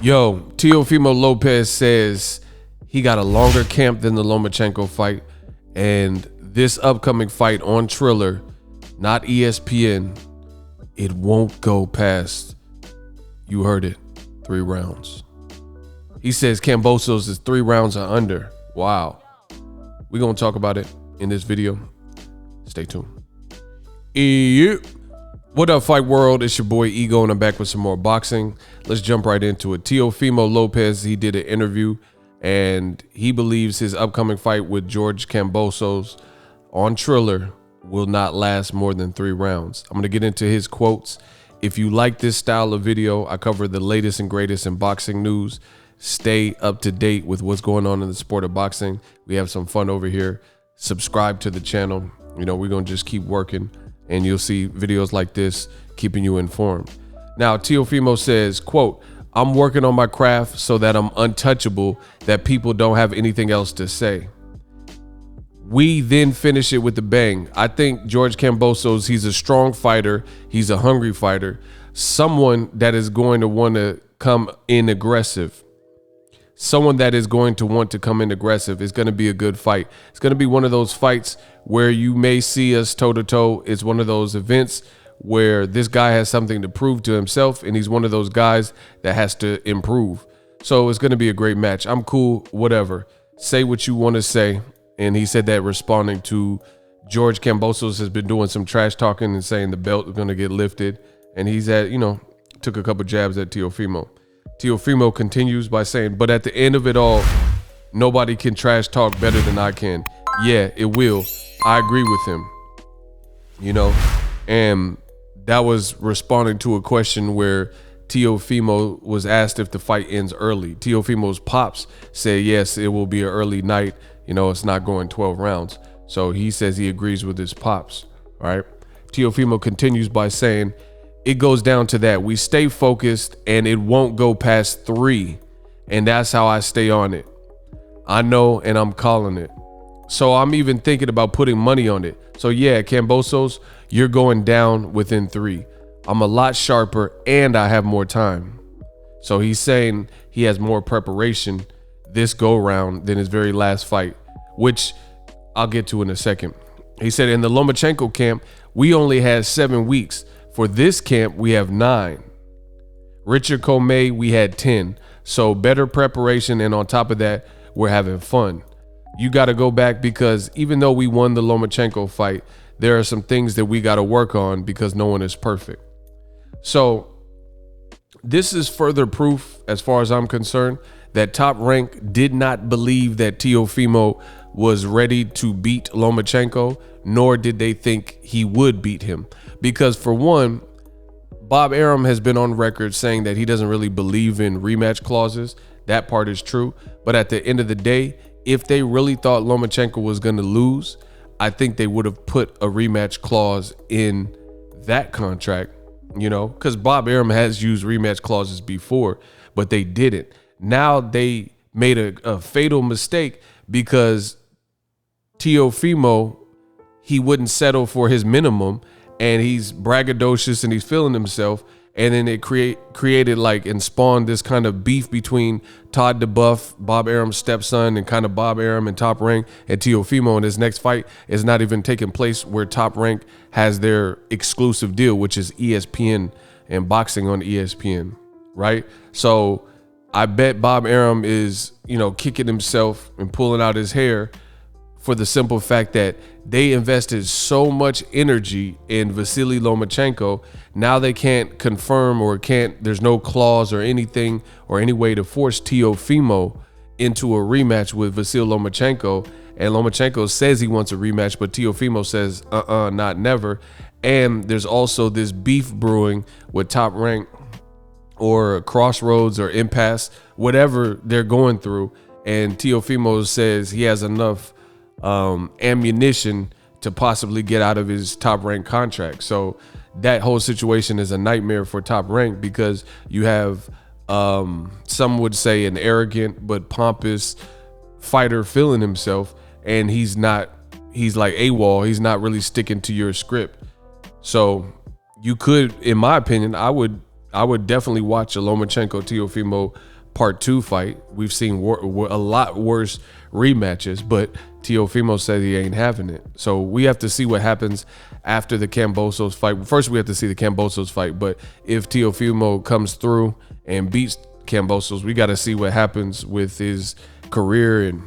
Yo, Teofimo Lopez says he got a longer camp than the Lomachenko fight, and this upcoming fight on Triller, not ESPN, it won't go past, you heard it, 3 rounds. He says Kambosos is 3 rounds or under. Wow. We're going to talk about it in this video. Stay tuned. What up, Fight World? It's your boy Ego, and I'm back with some more boxing. Let's jump right into it. Teofimo Lopez, he did an interview, and he believes his upcoming fight with George Kambosos on Triller will not last more than 3 rounds. I'm going to get into his quotes. If you like this style of video, I cover the latest and greatest in boxing news. Stay up to date with what's going on in the sport of boxing. We have some fun over here. Subscribe to the channel. You know, we're going to just keep working, and you'll see videos like this keeping you informed. Now, Teofimo says, quote, I'm working on my craft so that I'm untouchable, that people don't have anything else to say. We then finish it with a bang. I think George Kambosos, he's a strong fighter. He's a hungry fighter. Someone that is going to want to come in aggressive. Someone that is going to want to come in aggressive. Is going to be a good fight. It's going to be one of those fights where you may see us toe-to-toe. It's one of those events where this guy has something to prove to himself, and he's one of those guys that has to improve. So it's going to be a great match. I'm cool, whatever. Say what you want to say. And he said that responding to George Kambosos has been doing some trash talking and saying the belt is going to get lifted. And he's took a couple jabs at Teofimo. Teofimo continues by saying, but at the end of it all, nobody can trash talk better than I can. Yeah, it will. I agree with him. And that was responding to a question where Teofimo was asked if the fight ends early. Teofimo's pops said, yes, it will be an early night. It's not going 12 rounds. So he says he agrees with his pops. All right. Teofimo continues by saying, it goes down to that. We stay focused and it won't go past 3. And that's how I stay on it. I know, and I'm calling it. So I'm even thinking about putting money on it. So yeah, Kambosos, you're going down within 3. I'm a lot sharper and I have more time. So he's saying he has more preparation this go round than his very last fight, which I'll get to in a second. He said in the Lomachenko camp, we only had 7 weeks. For this camp, we have 9. Richard Comey, we had 10. So better preparation, and on top of that, we're having fun. You got to go back because even though we won the Lomachenko fight, there are some things that we got to work on because no one is perfect. So this is further proof, as far as I'm concerned, that Top Rank did not believe that Teofimo was ready to beat Lomachenko, nor did they think he would beat him. Because for one, Bob Arum has been on record saying that he doesn't really believe in rematch clauses. That part is true. But at the end of the day, if they really thought Lomachenko was going to lose, I think they would have put a rematch clause in that contract, because Bob Arum has used rematch clauses before, but they didn't. Now they made a fatal mistake because Teofimo, he wouldn't settle for his minimum, and he's braggadocious and he's feeling himself. And then it created and spawned this kind of beef between Todd DeBuff, Bob Arum's stepson, and kind of Bob Arum and Top Rank and Teofimo. And his next fight is not even taking place where Top Rank has their exclusive deal, which is ESPN and boxing on ESPN, right? So I bet Bob Arum is, kicking himself and pulling out his hair for the simple fact that they invested so much energy in Vasily Lomachenko. Now they can't confirm there's no clause or anything or any way to force Teofimo into a rematch with Vasily Lomachenko. And Lomachenko says he wants a rematch, but Teofimo says, not never. And there's also this beef brewing with Top Rank or Crossroads or Impasse, whatever they're going through. And Teofimo says he has enough ammunition to possibly get out of his Top Rank contract. So that whole situation is a nightmare for Top Rank because you have some would say an arrogant but pompous fighter feeling himself, and he's like AWOL. He's not really sticking to your script. So you could, in my opinion, I would I would definitely watch a Lomachenko Teofimo Part 2 fight. We've seen a lot worse rematches, but Teofimo said he ain't having it. So we have to see what happens after the Kambosos fight. First, we have to see the Kambosos fight, but if Teofimo comes through and beats Kambosos, we got to see what happens with his career and,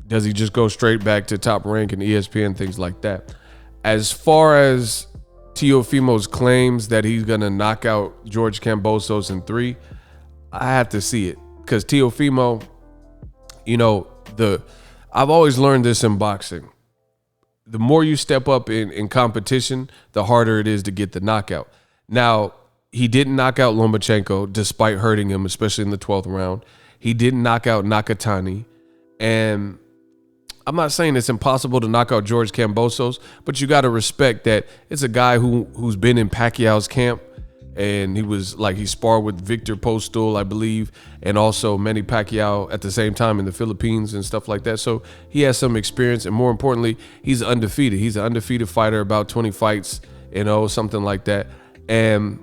does he just go straight back to Top Rank and ESPN, things like that. As far as Teofimo's claims that he's going to knock out George Kambosos in 3, I have to see it, because Teofimo, I've always learned this in boxing. The more you step up in competition, the harder it is to get the knockout. Now, he didn't knock out Lomachenko despite hurting him, especially in the 12th round. He didn't knock out Nakatani. And I'm not saying it's impossible to knock out George Kambosos, but you got to respect that it's a guy who's been in Pacquiao's camp, and he sparred with Victor Postol, I believe, and also Manny Pacquiao at the same time in the Philippines and stuff like that. So he has some experience, and more importantly, he's undefeated. He's an undefeated fighter, about 20 fights, something like that. And,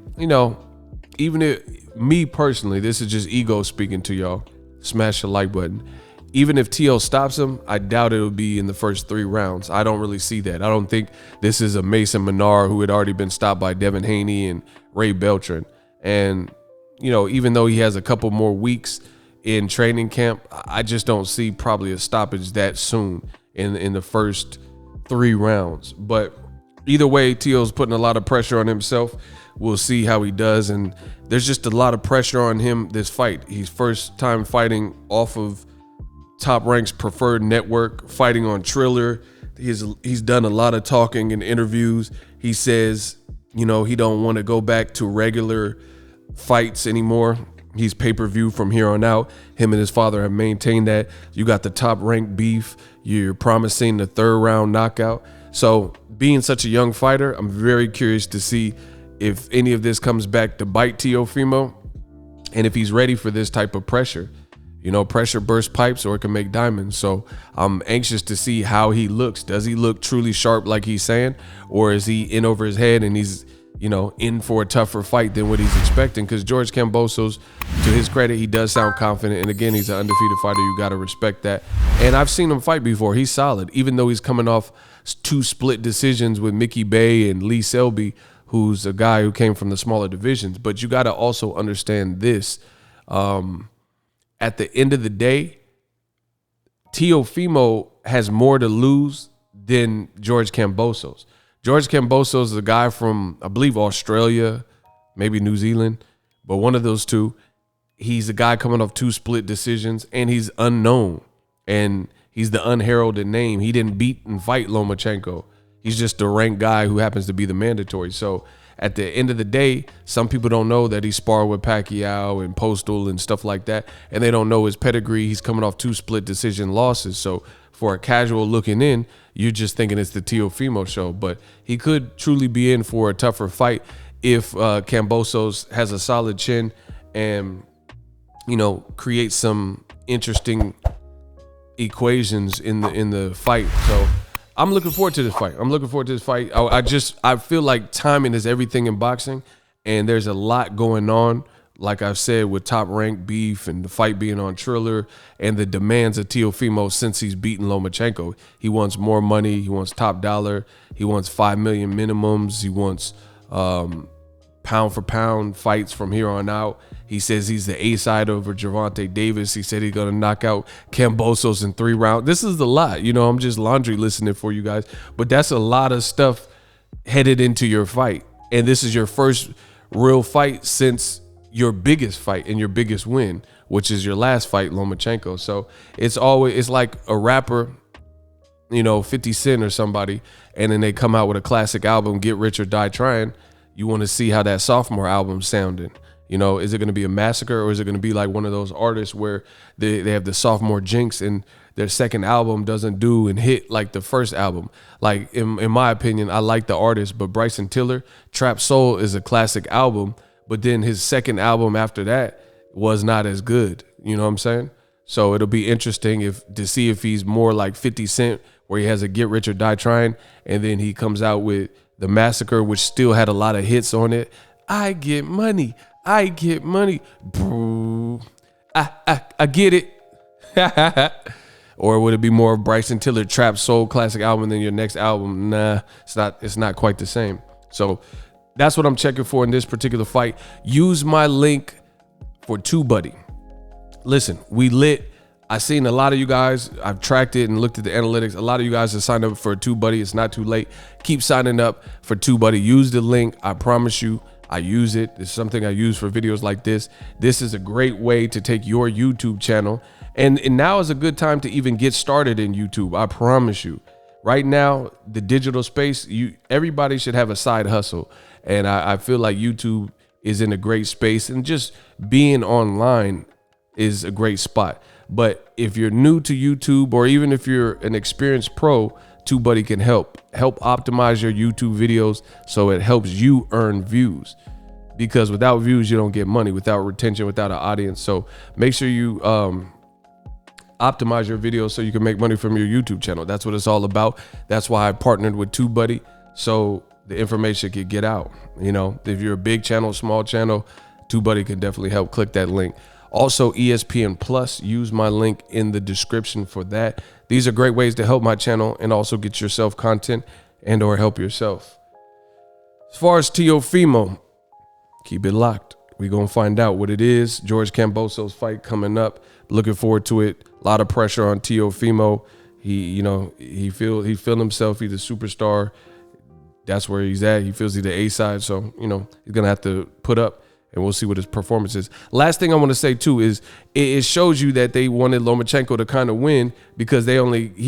even if, me personally, this is just ego speaking to y'all, smash the like button. Even if Teo stops him, I doubt it'll be in the first 3 rounds. I don't really see that. I don't think this is a Mason Menard who had already been stopped by Devin Haney and Ray Beltran. And, even though he has a couple more weeks in training camp, I just don't see probably a stoppage that soon in the first 3 rounds. But either way, Teo's putting a lot of pressure on himself. We'll see how he does. And there's just a lot of pressure on him this fight. He's first time fighting off of Top Rank's preferred network, fighting on Triller. He's done a lot of talking in interviews. He says, he don't want to go back to regular fights anymore. He's pay-per-view from here on out. Him and his father have maintained that. You got the Top Rank beef. You're promising the 3rd round knockout. So being such a young fighter, I'm very curious to see if any of this comes back to bite Teofimo, and if he's ready for this type of pressure. Pressure bursts pipes, or it can make diamonds. So I'm anxious to see how he looks. Does he look truly sharp like he's saying, or is he in over his head and he's, in for a tougher fight than what he's expecting? Because George Kambosos, to his credit, he does sound confident. And again, he's an undefeated fighter. You got to respect that. And I've seen him fight before. He's solid, even though he's coming off 2 split decisions with Mickey Bay and Lee Selby, who's a guy who came from the smaller divisions. But you got to also understand this. At the end of the day, Teofimo has more to lose than George Kambosos. George Kambosos is a guy from, I believe, Australia, maybe New Zealand, but one of those two. He's a guy coming off 2 split decisions, and he's unknown, and he's the unheralded name. He didn't beat and fight Lomachenko. He's just a ranked guy who happens to be the mandatory. So at the end of the day, some people don't know that he sparred with Pacquiao and Postol and stuff like that, and they don't know his pedigree. He's coming off 2 split decision losses. So for a casual looking in, you're just thinking it's the Teofimo show. But he could truly be in for a tougher fight if Kambosos has a solid chin and, create some interesting equations in the fight. So I'm looking forward to this fight. I feel like timing is everything in boxing, and there's a lot going on. Like I've said, with Top Rank beef and the fight being on Triller and the demands of Teofimo since he's beaten Lomachenko. He wants more money. He wants top dollar. He wants $5 million minimums. He wants pound for pound fights from here on out. He says he's the A-side over Gervonta Davis. He said he's going to knock out Kambosos in 3 rounds. This is a lot. I'm just laundry listening for you guys. But that's a lot of stuff headed into your fight. And this is your first real fight since your biggest fight and your biggest win, which is your last fight, Lomachenko. So it's like a rapper, 50 Cent or somebody, and then they come out with a classic album, Get Rich or Die Trying. You want to see how that sophomore album sounded. Is it going to be a massacre, or is it going to be like one of those artists where they have the sophomore jinx and their second album doesn't do and hit like the first album? Like in my opinion, I like the artist, but Bryson Tiller, Trap Soul is a classic album, but then his second album after that was not as good. You know what I'm saying? So it'll be interesting to see if he's more like 50 Cent, where he has a Get Rich or Die Trying, and then he comes out with the Massacre, which still had a lot of hits on it. I get money. I get money. Bro, I get it. Or would it be more of Bryson Tiller trap soul classic album than your next album? Nah, it's not quite the same. So that's what I'm checking for in this particular fight. Use my link for TUBEBUDDY. Listen, we lit. I seen a lot of you guys. I've tracked it and looked at the analytics. A lot of you guys have signed up for TUBEBUDDY. It's not too late. Keep signing up for TUBEBUDDY. Use the link. I promise you, I use it. It's something I use for videos like this. This is a great way to take your YouTube channel. And now is a good time to even get started in YouTube. I promise you. Right now, the digital space, everybody should have a side hustle. And I feel like YouTube is in a great space. And just being online is a great spot. But if you're new to YouTube, or even if you're an experienced pro, TUBEBUDDY can help optimize your YouTube videos so it helps you earn views. Because without views, you don't get money, without retention, without an audience. So make sure you optimize your videos so you can make money from your YouTube channel. That's what it's all about. That's why I partnered with TUBEBUDDY, so the information could get out. You know, if you're a big channel, small channel, TUBEBUDDY can definitely help. Click that link. Also, ESPN Plus, use my link in the description for that. These are great ways to help my channel and also get yourself content and or help yourself. As far as Teofimo, keep it locked. We're going to find out what it is. George Kambosos fight coming up. Looking forward to it. A lot of pressure on Teofimo. He feel himself. He's a superstar. That's where he's at. He feels he's the A side. So, he's going to have to put up, and we'll see what his performance is. Last thing I want to say too is it shows you that they wanted Lomachenko to kind of win because he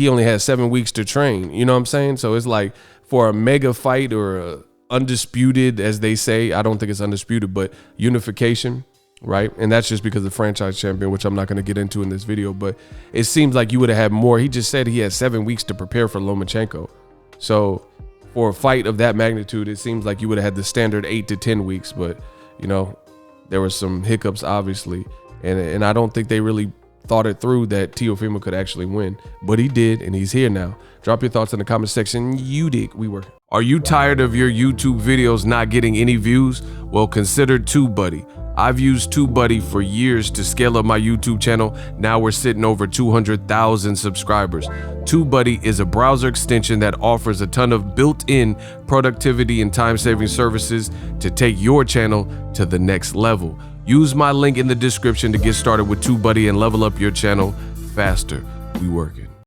only had 7 weeks to train. You know what I'm saying? So it's like for a mega fight or a undisputed, as they say, I don't think it's undisputed, but unification, right? And that's just because the franchise champion, which I'm not going to get into in this video, but it seems like you would have had more. He just said he had 7 weeks to prepare for Lomachenko. So for a fight of that magnitude, it seems like you would have had the standard 8 to 10 weeks, but there were some hiccups, obviously. And I don't think they really thought it through that Teofimo could actually win, but he did, and he's here now. Drop your thoughts in the comment section. You dig. Are you tired of your YouTube videos not getting any views? Well, consider TUBEBUDDY. I've used TUBEBUDDY for years to scale up my YouTube channel. Now we're sitting over 200,000 subscribers. TUBEBUDDY is a browser extension that offers a ton of built-in productivity and time-saving services to take your channel to the next level. Use my link in the description to get started with TUBEBUDDY and level up your channel faster. We working.